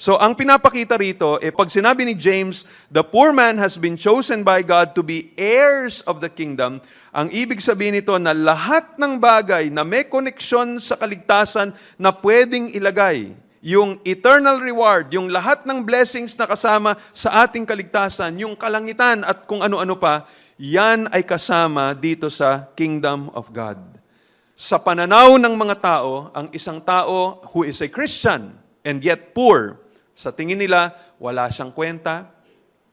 So, ang pinapakita rito, pag sinabi ni James, the poor man has been chosen by God to be heirs of the kingdom, ang ibig sabihin nito na lahat ng bagay na may koneksyon sa kaligtasan na pwedeng ilagay, yung eternal reward, yung lahat ng blessings na kasama sa ating kaligtasan, yung kalangitan at kung ano-ano pa, yan ay kasama dito sa kingdom of God. Sa pananaw ng mga tao, ang isang tao who is a Christian and yet poor, sa tingin nila, wala siyang kwenta,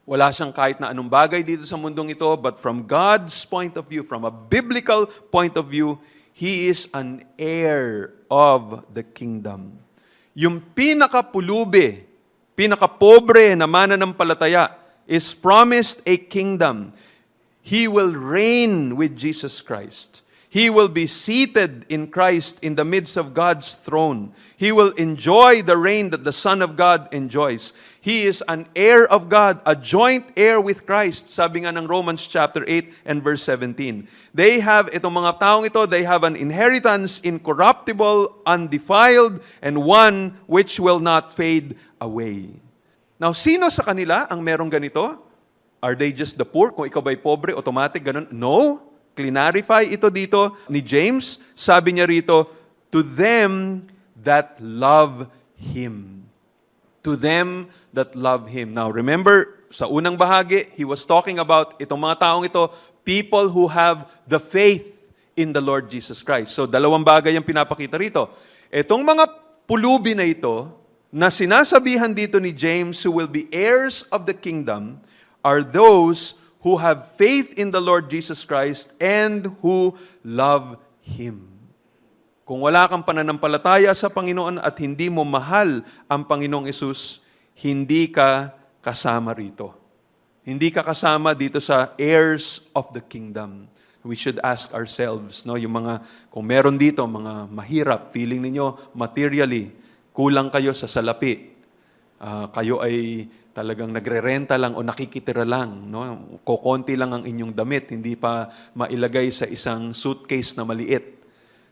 wala siyang kahit na anong bagay dito sa mundong ito, but from God's point of view, from a biblical point of view, he is an heir of the kingdom. Yung pinakapulubi, pinakapobre na mananampalataya is promised a kingdom. He will reign with Jesus Christ. He will be seated in Christ in the midst of God's throne. He will enjoy the reign that the Son of God enjoys. He is an heir of God, a joint heir with Christ, sabi nga ng Romans chapter 8 and verse 17. Itong mga taong ito, they have an inheritance incorruptible, undefiled, and one which will not fade away. Now, sino sa kanila ang merong ganito? Are they just the poor? Kung ikaw ba'y pobre, automatic ganun? No. Clarify ito dito ni James. Sabi niya rito, to them that love Him. To them that love Him. Now, remember, sa unang bahagi, he was talking about itong mga taong ito, people who have the faith in the Lord Jesus Christ. So, dalawang bagay ang pinapakita rito. Itong mga pulubi na ito, na sinasabihan dito ni James, who will be heirs of the kingdom, are those who have faith in the Lord Jesus Christ and who love Him. Kung wala kang pananampalataya sa Panginoon at hindi mo mahal ang Panginoong Hesus, hindi ka kasama rito. Hindi ka kasama dito sa heirs of the kingdom. We should ask ourselves, no, yung mga, kung meron dito, mga mahirap, feeling ninyo materially, kulang kayo sa salapi, kayo ay talagang nagre-renta lang o nakikitira lang, no? Kokonti lang ang inyong damit, hindi pa mailagay sa isang suitcase na maliit.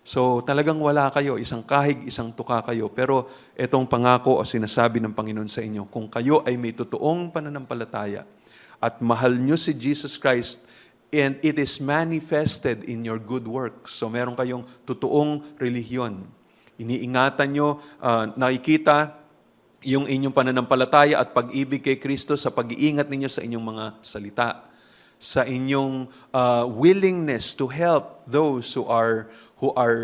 So talagang wala kayo, isang kahig, isang tuka kayo. Pero itong pangako o sinasabi ng Panginoon sa inyo, kung kayo ay may totoong pananampalataya at mahal nyo si Jesus Christ, and it is manifested in your good works. So meron kayong totoong relihiyon. Iniingatan nyo, nakikita yung inyong pananampalataya at pag-ibig kay Kristo sa pag-iingat ninyo sa inyong mga salita, sa inyong willingness to help those who are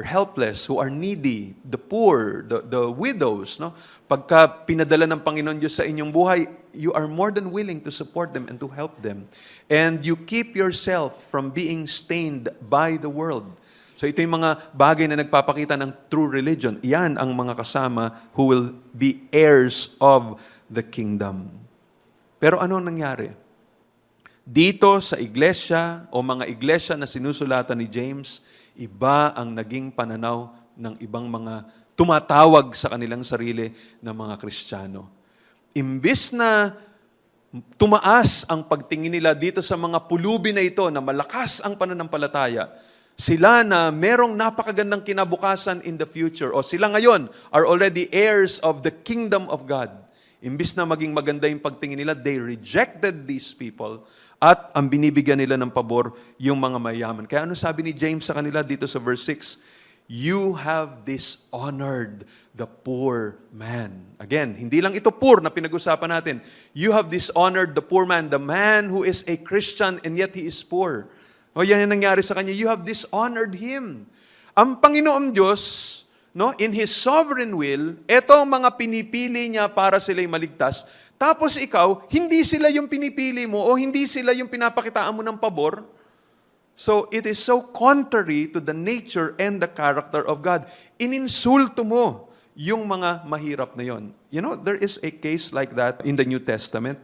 helpless, who are needy, the poor, the widows, no? Pagka pinadala ng Panginoon Diyos sa inyong buhay, you are more than willing to support them and to help them. And you keep yourself from being stained by the world. So ito yung mga bagay na nagpapakita ng true religion. Iyan ang mga kasama who will be heirs of the kingdom. Pero ano nangyari? Dito sa iglesia o mga iglesia na sinusulatan ni James, iba ang naging pananaw ng ibang mga tumatawag sa kanilang sarili na mga Kristiyano. Imbis na tumaas ang pagtingin nila dito sa mga pulubi na ito na malakas ang pananampalataya, sila na merong napakagandang kinabukasan in the future, o sila ngayon are already heirs of the kingdom of God. Imbis na maging maganda yung pagtingin nila, they rejected these people at ang binibigyan nila ng pabor yung mga mayaman. Kaya ano sabi ni James sa kanila dito sa verse 6? You have dishonored the poor man. Again, hindi lang ito poor na pinag-usapan natin. You have dishonored the poor man, the man who is a Christian and yet he is poor. O yan yung nangyari sa kanya, you have dishonored Him. Ang Panginoon Diyos, no, in His sovereign will, eto mga pinipili niya para sila'y maligtas, tapos ikaw, hindi sila yung pinipili mo o hindi sila yung pinapakitaan mo ng pabor. So, it is so contrary to the nature and the character of God. Ininsulto mo yung mga mahirap na yon. You know, there is a case like that in the New Testament.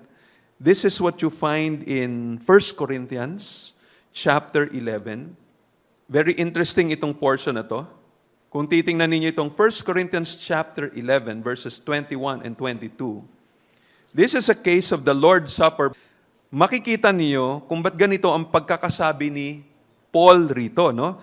This is what you find in 1 Corinthians chapter 11. Very interesting itong portion na to. Kung titingnan ninyo itong 1 Corinthians chapter 11, verses 21 and 22. This is a case of the Lord's Supper. Makikita niyo kung ba't ganito ang pagkakasabi ni Paul rito, no?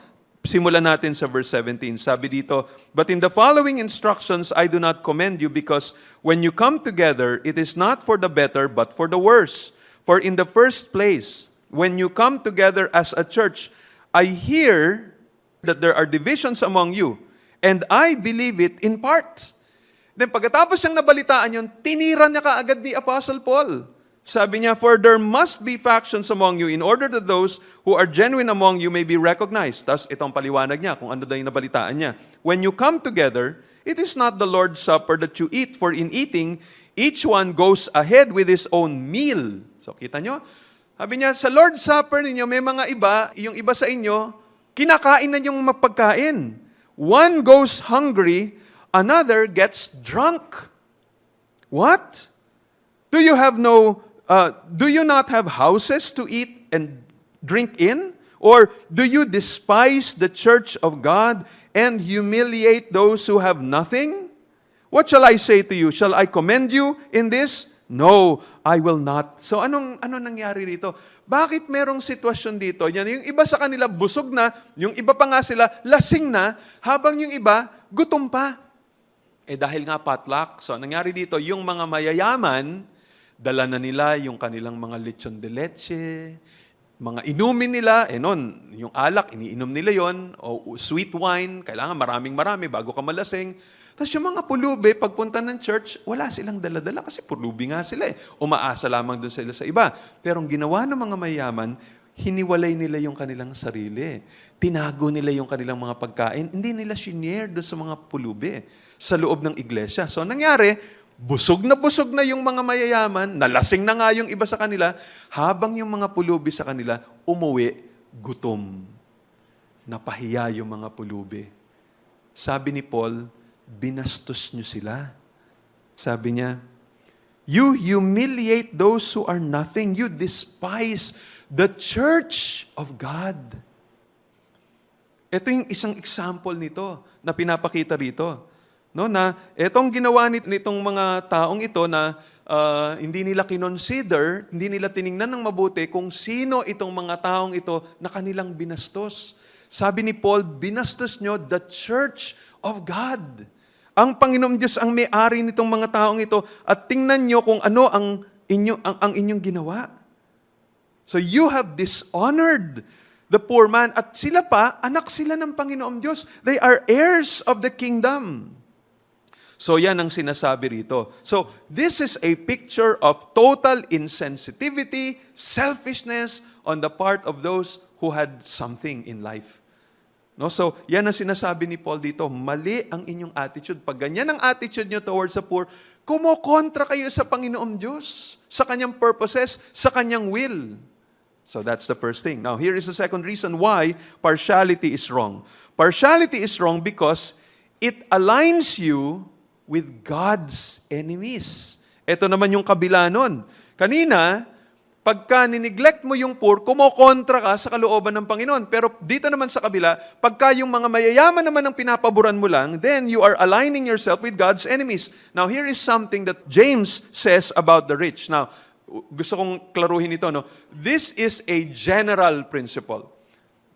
Simulan natin sa verse 17. Sabi dito, "But in the following instructions I do not commend you, because when you come together, it is not for the better, but for the worse. For in the first place, when you come together as a church, I hear that there are divisions among you, and I believe it in part." Then pagkatapos siyang nabalitaan yun, tinira niya kaagad ni Apostle Paul. Sabi niya, "For there must be factions among you in order that those who are genuine among you may be recognized." Tapos itong paliwanag niya kung ano daw yung nabalitaan niya. "When you come together, it is not the Lord's Supper that you eat, for in eating, each one goes ahead with his own meal." So kita nyo? Sabi niya, sa Lord's Supper ninyo, may mga iba, yung iba sa inyo, kinakain na yung mapagkain. One goes hungry, another gets drunk. What? Do you not have houses to eat and drink in? Or do you despise the church of God and humiliate those who have nothing? What shall I say to you? Shall I commend you in this? No, I will not. So ano nangyari rito? Bakit merong sitwasyon dito? Yan, yung iba sa kanila busog na, yung iba pa nga sila lasing na, habang yung iba gutom pa. Dahil nga potluck, so nangyari dito, yung mga mayayaman, dala na nila yung kanilang mga lechon de leche, mga inumin nila, noon, yung alak, iniinom nila yon, o sweet wine, kailangan maraming-marami bago ka malasing. Tapos yung mga pulubi, pagpunta ng church, wala silang dala-dala kasi pulubi nga sila Umaasa lamang doon sila sa iba. Pero ang ginawa ng mga mayaman, hiniwalay nila yung kanilang sarili. Tinago nila yung kanilang mga pagkain. Hindi nila shinare doon sa mga pulubi sa loob ng iglesia. So nangyari, busog na yung mga mayayaman, nalasing na nga yung iba sa kanila, habang yung mga pulubi sa kanila, umuwi, gutom. Napahiya yung mga pulubi. Sabi ni Paul, binastos nyo sila. Sabi niya, "You humiliate those who are nothing. You despise the church of God." Ito yung isang example nito na pinapakita rito. No, na etong ginawa nitong mga taong ito na hindi nila kinonsider, hindi nila tiningnan ng mabuti kung sino itong mga taong ito na kanilang binastos. Sabi ni Paul, binastos nyo the church of God. Ang Panginoong Diyos ang may-ari nitong mga taong ito, at tingnan nyo kung ano ang inyong ginawa. So you have dishonored the poor man, at sila pa, anak sila ng Panginoong Diyos. They are heirs of the kingdom. So yan ang sinasabi rito. So this is a picture of total insensitivity, selfishness on the part of those who had something in life. No? So yan ang sinasabi ni Paul dito. Mali ang inyong attitude. Pag ganyan ang attitude nyo towards the poor, kumokontra kayo sa Panginoong Diyos, sa Kanyang purposes, sa Kanyang will. So that's the first thing. Now here is the second reason why partiality is wrong. Partiality is wrong because it aligns you with God's enemies. Ito naman yung kabila nun. Kanina, pagka nineglect mo yung poor, kumokontra ka sa kalooban ng Panginoon. Pero dito naman sa kabila, pagka yung mga mayayaman naman ang pinapaboran mo lang, then you are aligning yourself with God's enemies. Now, here is something that James says about the rich. Now, gusto kong klaruhin ito, no? This is a general principle.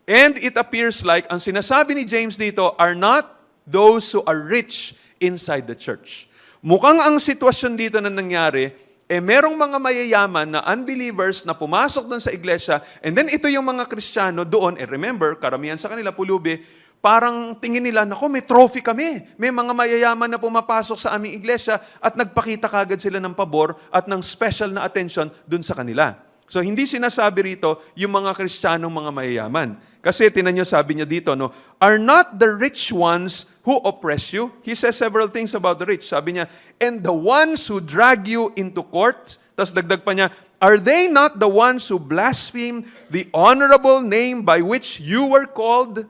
And it appears like, ang sinasabi ni James dito are not those who are rich inside the church. Mukhang ang sitwasyon dito na nangyari, merong mga mayayaman na unbelievers na pumasok doon sa iglesia, and then ito yung mga Kristiyano doon, remember, karamihan sa kanila pulubi, parang tingin nila, naku, may trophy kami. May mga mayayaman na pumapasok sa aming iglesia at nagpakita kagad sila ng pabor at ng special na attention doon sa kanila. So, hindi sinasabi rito yung mga Kristiyanong mga mayayaman. Kasi, tinan nyo, sabi niya dito, no, are not the rich ones who oppress you? He says several things about the rich. Sabi niya, and the ones who drag you into court. Tapos dagdag pa niya, are they not the ones who blaspheme the honorable name by which you were called?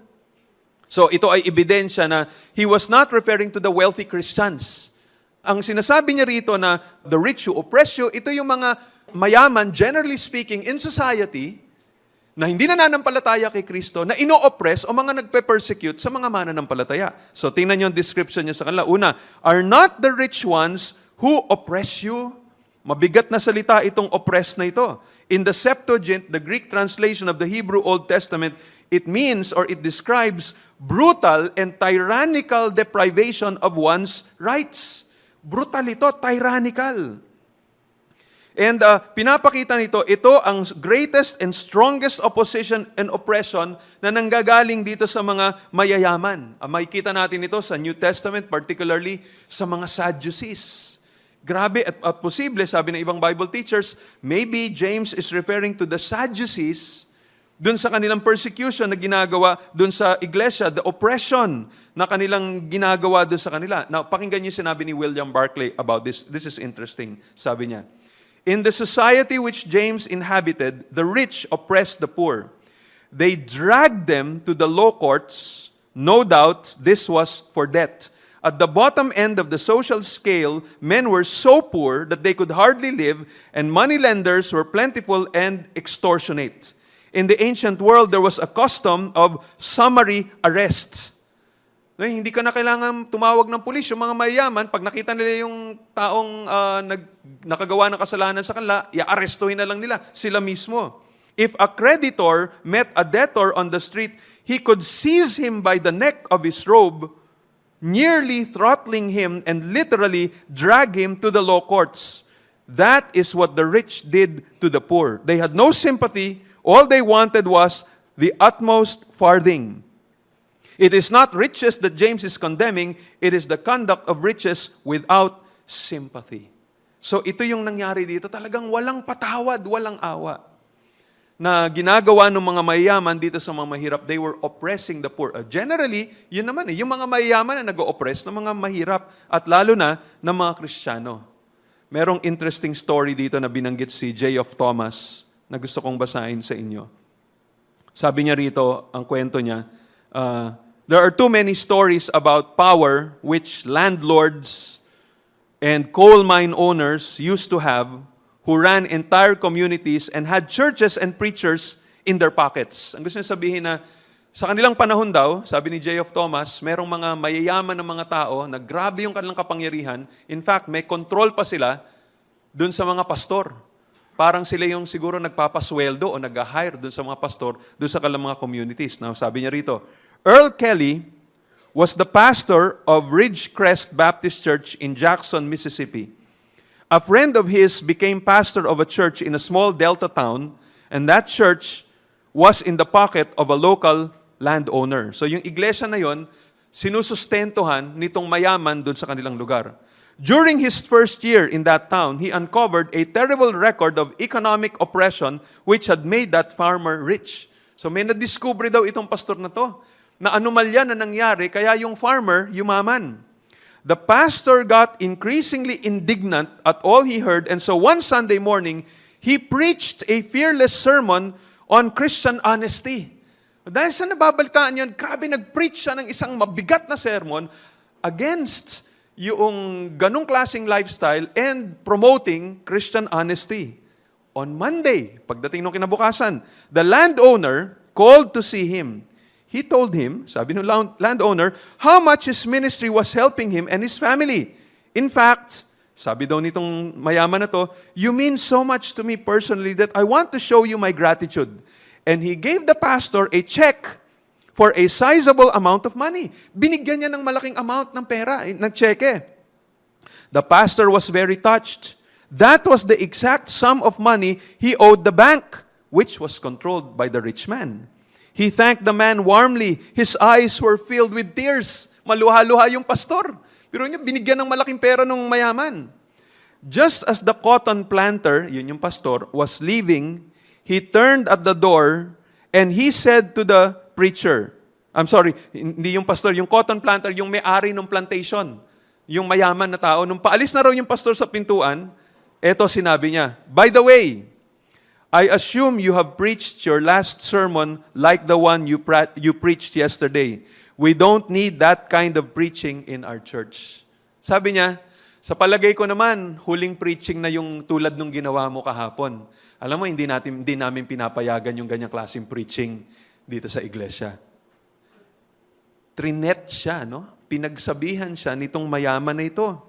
So, ito ay ebidensya na he was not referring to the wealthy Christians. Ang sinasabi niya rito na the rich who oppress you, ito yung mga mayaman, generally speaking, in society, na hindi nananampalataya kay Kristo, na ino-oppress o mga nagpe-persecute sa mga mananampalataya. So, tingnan niyo ang description niya sa kanila. Una, are not the rich ones who oppress you? Mabigat na salita itong oppress na ito. In the Septuagint, the Greek translation of the Hebrew Old Testament, It means or it describes brutal and tyrannical deprivation of one's rights. Brutal ito, tyrannical. And pinapakita nito, ito ang greatest and strongest opposition and oppression na nanggagaling dito sa mga mayayaman. Makikita natin ito sa New Testament, particularly sa mga Sadducees. Grabe at posible, sabi ng ibang Bible teachers, maybe James is referring to the Sadducees dun sa kanilang persecution na ginagawa dun sa iglesia, the oppression na kanilang ginagawa dun sa kanila. Now, pakinggan niyo sinabi ni William Barclay about this. This is interesting, sabi niya. In the society which James inhabited, the rich oppressed the poor. They dragged them to the law courts. No doubt this was for debt. At the bottom end of the social scale, men were so poor that they could hardly live, and moneylenders were plentiful and extortionate. In the ancient world, there was a custom of summary arrests. Hindi ka na kailangan tumawag ng pulis. Yung mga mayayaman, pag nakita nila yung taong nakagawa ng kasalanan sa kanila, i-arestuhin na lang nila sila mismo. If a creditor met a debtor on the street, he could seize him by the neck of his robe, nearly throttling him and literally drag him to the law courts. That is what the rich did to the poor. They had no sympathy. All they wanted was the utmost farthing. It is not riches that James is condemning, it is the conduct of riches without sympathy. So ito yung nangyari dito, talagang walang patawad, walang awa. Na ginagawa ng mga mayayaman dito sa mga mahirap, they were oppressing the poor. Generally, yun naman yung mga mayayaman na nag-oppress ng mga mahirap at lalo na ng mga Kristiyano. Merong interesting story dito na binanggit si J. of Thomas na gusto kong basahin sa inyo. Sabi niya rito, ang kwento niya, there are too many stories about power which landlords and coal mine owners used to have who ran entire communities and had churches and preachers in their pockets. Ang gusto niya sabihin na sa kanilang panahon daw, sabi ni J. of Thomas, merong mga mayayaman ng mga tao na grabe yung kanilang kapangyarihan. In fact, may control pa sila dun sa mga pastor. Parang sila yung siguro nagpapasweldo o nag-hire dun sa mga pastor, dun sa kanilang mga communities. Now, sabi niya rito, Earl Kelly was the pastor of Ridgecrest Baptist Church in Jackson, Mississippi. A friend of his became pastor of a church in a small Delta town, and that church was in the pocket of a local landowner. So yung iglesia na yon, sinusustentuhan nitong mayaman dun sa kanilang lugar. During his first year in that town, he uncovered a terrible record of economic oppression which had made that farmer rich. So may nadiskubre daw itong pastor na to, na anomalya na nangyari, kaya yung farmer yumaman. The pastor got increasingly indignant at all he heard, and so one Sunday morning, he preached a fearless sermon on Christian honesty. Dahil sa nababalitaan yun, grabe nag-preach siya ng isang mabigat na sermon against yung ganong klaseng lifestyle and promoting Christian honesty. On Monday, pagdating ng kinabukasan, the landowner called to see him. He told him, sabi ng landowner, how much his ministry was helping him and his family. In fact, sabi daw nitong mayaman na to, you mean so much to me personally that I want to show you my gratitude. And he gave the pastor a check for a sizable amount of money. Binigyan niya ng malaking amount ng pera, ng cheque. The pastor was very touched. That was the exact sum of money he owed the bank, which was controlled by the rich man. He thanked the man warmly. His eyes were filled with tears. Maluha-luha yung pastor. Pero niya, binigyan ng malaking pera ng mayaman. Just as the cotton planter, yun yung pastor, was leaving, he turned at the door and he said to the preacher, hindi yung pastor, yung cotton planter, yung may-ari ng plantation, yung mayaman na tao. Nung paalis na raw yung pastor sa pintuan, eto sinabi niya, by the way, I assume you have preached your last sermon like the one you preached yesterday. We don't need that kind of preaching in our church. Sabi niya, sa palagay ko naman, huling preaching na yung tulad nung ginawa mo kahapon. Alam mo, hindi namin pinapayagan yung ganyang klaseng preaching dito sa iglesia. Trinet siya, no? Pinagsabihan siya nitong mayaman na ito.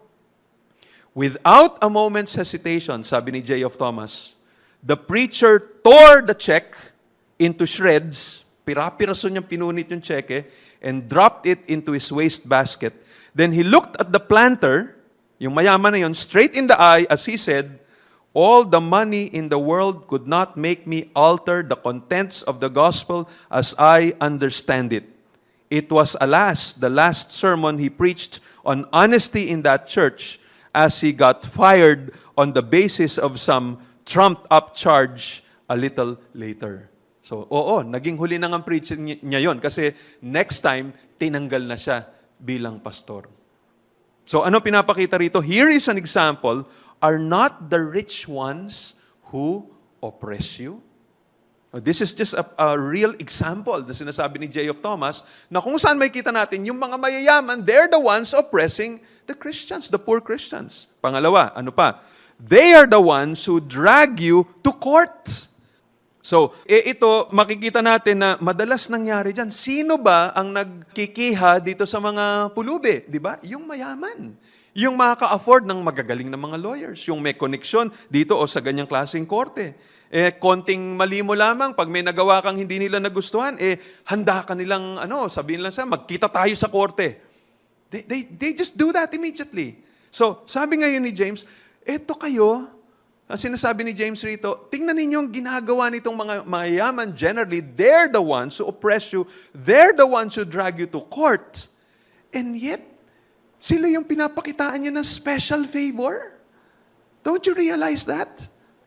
Without a moment's hesitation, sabi ni J. of Thomas, the preacher tore the check into shreds Pira-piraso niyang pinunit yung cheque and dropped it into his waste basket. Then he looked at the planter, yung mayaman na yun, straight in the eye as he said, "All the money in the world could not make me alter the contents of the gospel as I understand it." It was, alas, the last sermon he preached on honesty in that church as he got fired on the basis of some trumped-up charge a little later. So, oo, naging huli na ang preaching niya yon kasi next time, tinanggal na siya bilang pastor. So, ano pinapakita rito? Here is an example. Are not the rich ones who oppress you? This is just a real example na sinasabi ni J. of Thomas na kung saan may kita natin, yung mga mayayaman, they're the ones oppressing the Christians, the poor Christians. Pangalawa, ano pa? They are the ones who drag you to court. So, ito, makikita natin na madalas nangyari dyan. Sino ba ang nagkikiha dito sa mga pulubi? Di ba? Yung mayaman. Yung makaka-afford ng magagaling na mga lawyers. Yung may koneksyon dito o sa ganyang klaseng korte. Konting mali mo lamang, pag may nagawa kang hindi nila nagustuhan, handa ka nilang, sabihin lang sa, magkita tayo sa korte. They just do that immediately. So, sabi ngayon ni James, eto kayo, ang sinasabi ni James rito, tingnan ninyo ang ginagawa nitong mga mayayaman generally, they're the ones who oppress you, they're the ones who drag you to court. And yet, sila yung pinapakitaan niya ng special favor. Don't you realize that?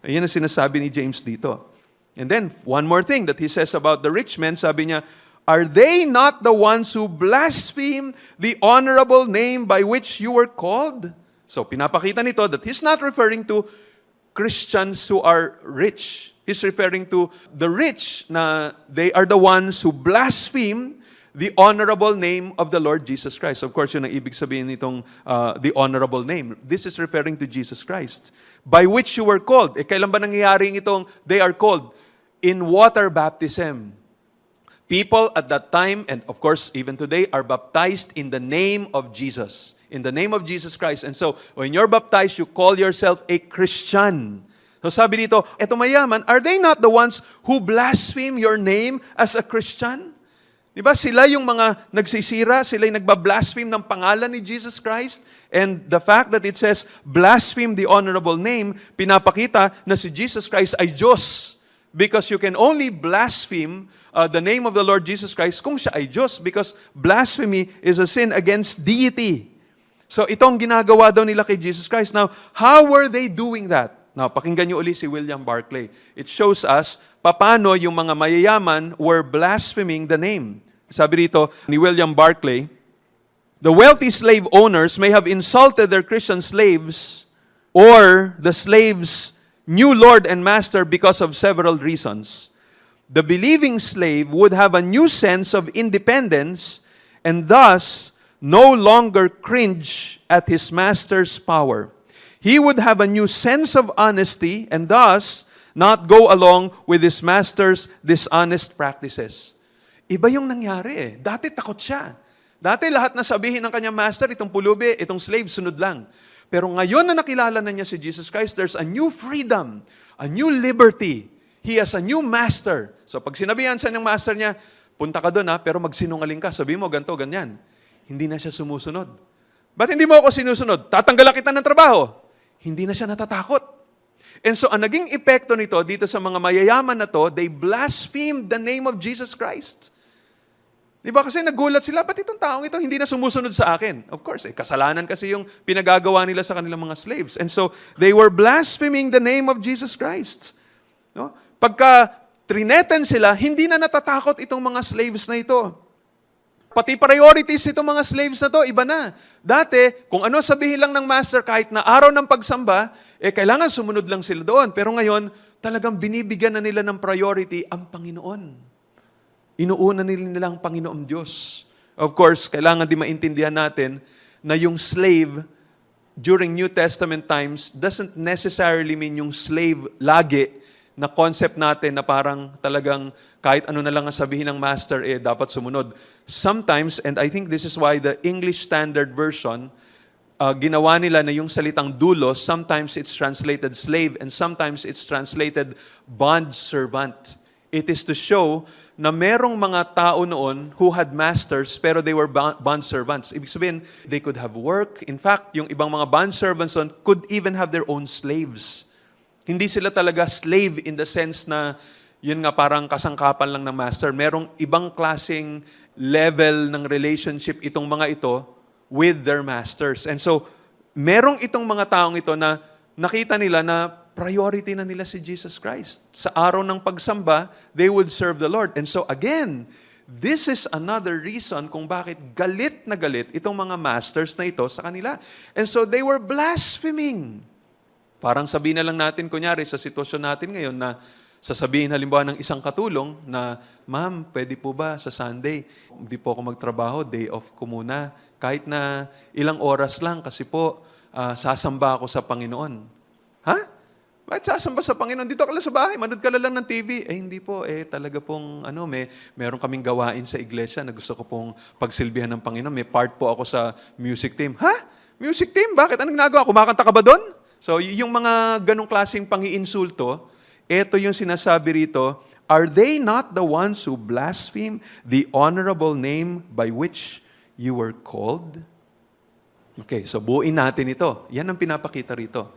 Ayan ang sinasabi ni James dito. And then, one more thing that he says about the rich men, sabi niya, are they not the ones who blaspheme the honorable name by which you were called? So, pinapakita nito that he's not referring to Christians who are rich. He's referring to the rich na they are the ones who blaspheme the honorable name of the Lord Jesus Christ. Of course, yun ang ibig sabihin nitong the honorable name. This is referring to Jesus Christ. By which you were called. Kailan ba nangyayari itong they are called? In water baptism. People at that time, and of course even today, are baptized in the name of Jesus. In the name of Jesus Christ. And so, when you're baptized, you call yourself a Christian. So sabi dito, eto mayaman, are they not the ones who blaspheme your name as a Christian? Di ba sila yung mga nagsisira, sila yung nagbablaspheme ng pangalan ni Jesus Christ? And the fact that it says, blaspheme the honorable name, pinapakita na si Jesus Christ ay Diyos. Because you can only blaspheme the name of the Lord Jesus Christ kung siya ay Diyos. Because blasphemy is a sin against deity. So itong ginagawa daw nila kay Jesus Christ. Now, how were they doing that? Now, pakinggan niyo uli si William Barclay. It shows us paano yung mga mayayaman were blaspheming the name. Sabi rito ni William Barclay, the wealthy slave owners may have insulted their Christian slaves or the slaves' new lord and master because of several reasons. The believing slave would have a new sense of independence and thus no longer cringe at his master's power. He would have a new sense of honesty and thus not go along with his master's dishonest practices. Iba yung nangyari . Dati takot siya. Dati lahat na sabihin ng kanyang master, itong pulubi, itong slave, sunod lang. Pero ngayon na nakilala na niya si Jesus Christ, there's a new freedom, a new liberty. He has a new master. So pag sinabihan sa ng master niya, punta ka doon pero magsinungaling ka, sabi mo ganito, ganyan. Hindi na siya sumusunod. Ba't hindi mo ako sinusunod? Tatanggalan kita ng trabaho. Hindi na siya natatakot. And so, ang naging epekto nito dito sa mga mayayaman na to, they blasphemed the name of Jesus Christ. Di ba? Kasi nagulat sila, ba't itong taong ito hindi na sumusunod sa akin? Of course, kasalanan kasi yung pinagagawa nila sa kanilang mga slaves. And so, they were blaspheming the name of Jesus Christ. No? Pagka trineten sila, hindi na natatakot itong mga slaves na ito. Pati priorities itong mga slaves na to, iba na. Dati, kung ano sabihin lang ng master, kahit na araw ng pagsamba, kailangan sumunod lang sila doon. Pero ngayon, talagang binibigyan na nila ng priority ang Panginoon. Inuuna nila ang Panginoong Diyos. Of course, kailangan din maintindihan natin na yung slave during New Testament times doesn't necessarily mean yung slave lagi na concept natin na parang talagang kahit ano na lang ang sabihin ng master, dapat sumunod. Sometimes, and I think this is why the English Standard Version, ginawa nila na yung salitang doulos, sometimes it's translated slave and sometimes it's translated bond servant. It is to show na merong mga tao noon who had masters pero they were bond servants. Ibig sabihin, they could have work. In fact, yung ibang mga bond servants noon could even have their own slaves. Hindi sila talaga slave in the sense na yun nga parang kasangkapan lang ng master. Merong ibang klaseng level ng relationship itong mga ito with their masters. And so, merong itong mga taong ito na nakita nila na priority na nila si Jesus Christ. Sa araw ng pagsamba, they would serve the Lord. And so again, this is another reason kung bakit galit na galit itong mga masters na ito sa kanila. And so they were blaspheming. Parang sabihin na lang natin, kunyari, sa sitwasyon natin ngayon na sasabihin halimbawa ng isang katulong na, Ma'am, pwede po ba sa Sunday, hindi po ako magtrabaho, day off ko muna. Kahit na ilang oras lang kasi po, sasamba ako sa Panginoon. Ha? Bakit sasamba sa Panginoon? Dito ka lang sa bahay, manood ka lang ng TV. Hindi po, talaga pong, meron kaming gawain sa iglesia na gusto ko pong pagsilbihan ng Panginoon. May part po ako sa music team. Ha? Music team? Bakit? Anong ginagawa? Kumakanta ka ba doon? So, yung mga ganong klaseng pang-iinsulto, ito yung sinasabi rito, are they not the ones who blaspheme the honorable name by which you were called? Okay, so buuin natin ito. Yan ang pinapakita rito.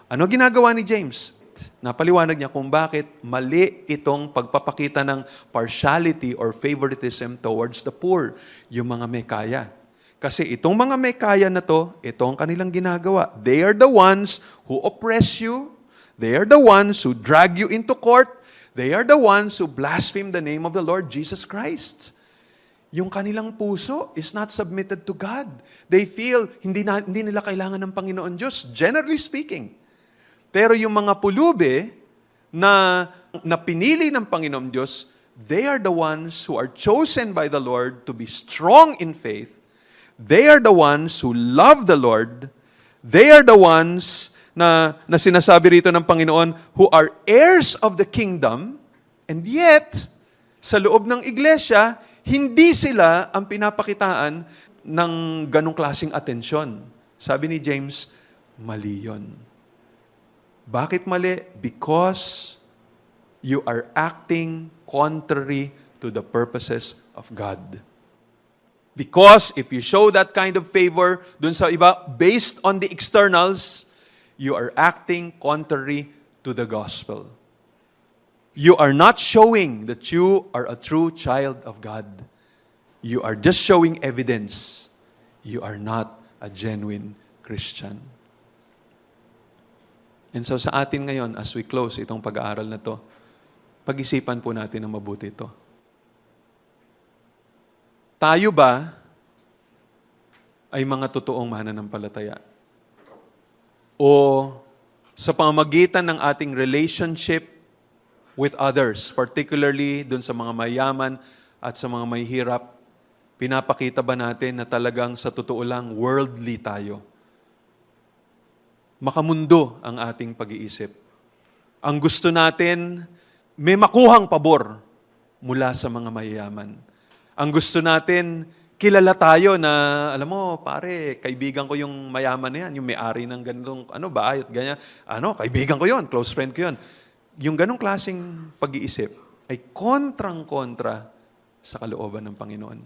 Ano ginagawa ni James? Napaliwanag niya kung bakit mali itong pagpapakita ng partiality or favoritism towards the poor, yung mga may kaya. Kasi itong mga may kaya na to, ito ang kanilang ginagawa. They are the ones who oppress you. They are the ones who drag you into court. They are the ones who blaspheme the name of the Lord Jesus Christ. Yung kanilang puso is not submitted to God. They feel hindi nila kailangan ng Panginoon Diyos, generally speaking. Pero yung mga pulubi na pinili ng Panginoon Diyos, they are the ones who are chosen by the Lord to be strong in faith. They are the ones who love the Lord. They are the ones na sinasabi rito ng Panginoon who are heirs of the kingdom, and yet, sa loob ng iglesia, hindi sila ang pinapakitaan ng ganong klaseng atensyon. Sabi ni James, mali yun. Bakit mali? Because you are acting contrary to the purposes of God. Because if you show that kind of favor dun sa iba, based on the externals, you are acting contrary to the gospel. You are not showing that you are a true child of God. You are just showing evidence. You are not a genuine Christian. And so sa atin ngayon, as we close itong pag-aaral na to, pag-isipan po natin na mabuti ito. Tayo ba ay mga totoong mananampalataya? O sa pamamagitan ng ating relationship with others, particularly dun sa mga mayaman at sa mga mahihirap, pinapakita ba natin na talagang sa totoo lang, worldly tayo? Makamundo ang ating pag-iisip. Ang gusto natin, may makuhang pabor mula sa mga mayayaman. Ang gusto natin, kilala tayo na, alam mo, pare, kaibigan ko yung mayaman na yan, yung may-ari ng ganitong, bahay at ganyan. Kaibigan ko yon, close friend ko yon. Yung ganong klaseng pag-iisip ay kontrang-kontra sa kalooban ng Panginoon.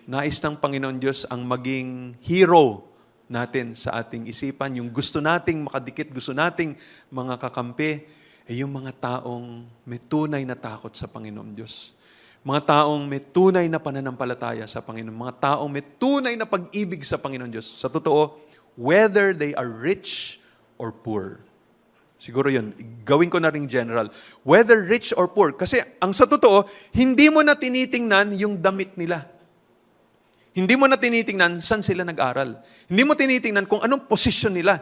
Nais ng Panginoon Diyos ang maging hero natin sa ating isipan, yung gusto nating makadikit, gusto nating mga kakampi, ay yung mga taong may tunay na takot sa Panginoon Diyos. Mga taong may tunay na pananampalataya sa Panginoon. Mga taong may tunay na pag-ibig sa Panginoon Diyos. Sa totoo, whether they are rich or poor. Siguro yun, gawin ko na ring general. Whether rich or poor. Kasi ang sa totoo, hindi mo na tinitingnan yung damit nila. Hindi mo na tinitingnan saan sila nag-aral. Hindi mo tinitingnan kung anong posisyon nila.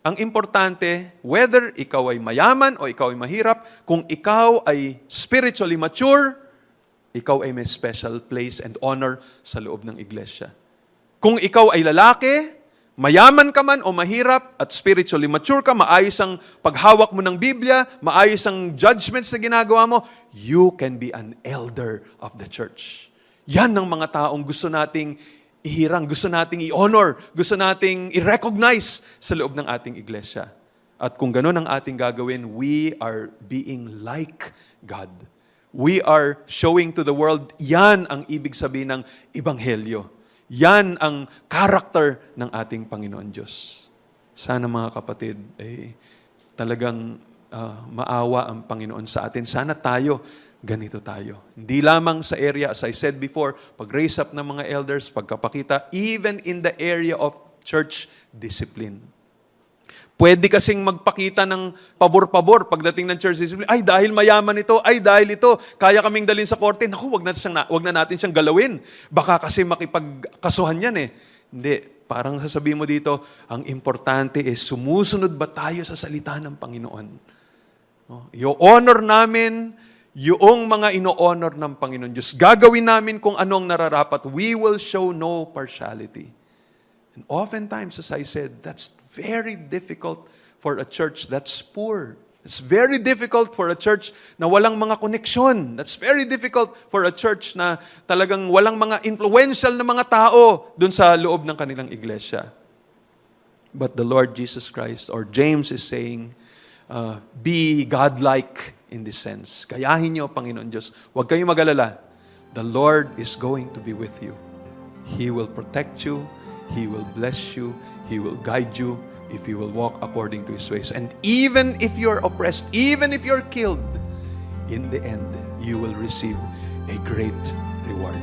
Ang importante, whether ikaw ay mayaman o ikaw ay mahirap, kung ikaw ay spiritually mature, ikaw ay may special place and honor sa loob ng iglesia. Kung ikaw ay lalaki, mayaman ka man o mahirap at spiritually mature ka, maayos ang paghawak mo ng Biblia, maayos ang judgments na ginagawa mo, you can be an elder of the church. Yan ang mga taong gusto nating ihirang, gusto nating i-honor, gusto nating i-recognize sa loob ng ating iglesia. At kung ganun ang ating gagawin, we are being like God. We are showing to the world, yan ang ibig sabihin ng Ebanghelyo. Yan ang character ng ating Panginoon Diyos. Sana mga kapatid, talagang maawa ang Panginoon sa atin. Sana tayo, ganito tayo. Hindi lamang sa area, as I said before, pag-raise up ng mga elders, pagkapakita, even in the area of church discipline. Pwede kasing magpakita ng pabor-pabor pagdating ng church discipline. Ay, dahil mayaman ito. Ay, dahil ito. Kaya kaming dalhin sa korte. Naku, wag na natin siyang galawin. Baka kasi makipagkasuhan yan eh. Hindi. Parang sasabihin mo dito, ang importante is sumusunod ba tayo sa salita ng Panginoon? I-honor namin yung mga ino-honor ng Panginoon Diyos. Gagawin namin kung anong nararapat. We will show no partiality. And oftentimes, as I said, that's very difficult for a church that's poor. It's very difficult for a church na walang mga koneksyon. That's very difficult for a church na talagang walang mga influential na mga tao dun sa loob ng kanilang iglesia. But the Lord Jesus Christ, or James is saying, be godlike in this sense. Gayahin niyo, Panginoon Diyos. Huwag kayong mag-alala. The Lord is going to be with you. He will protect you. He will bless you. He will guide you if you will walk according to His ways. And even if you're oppressed, even if you're killed, in the end, you will receive a great reward.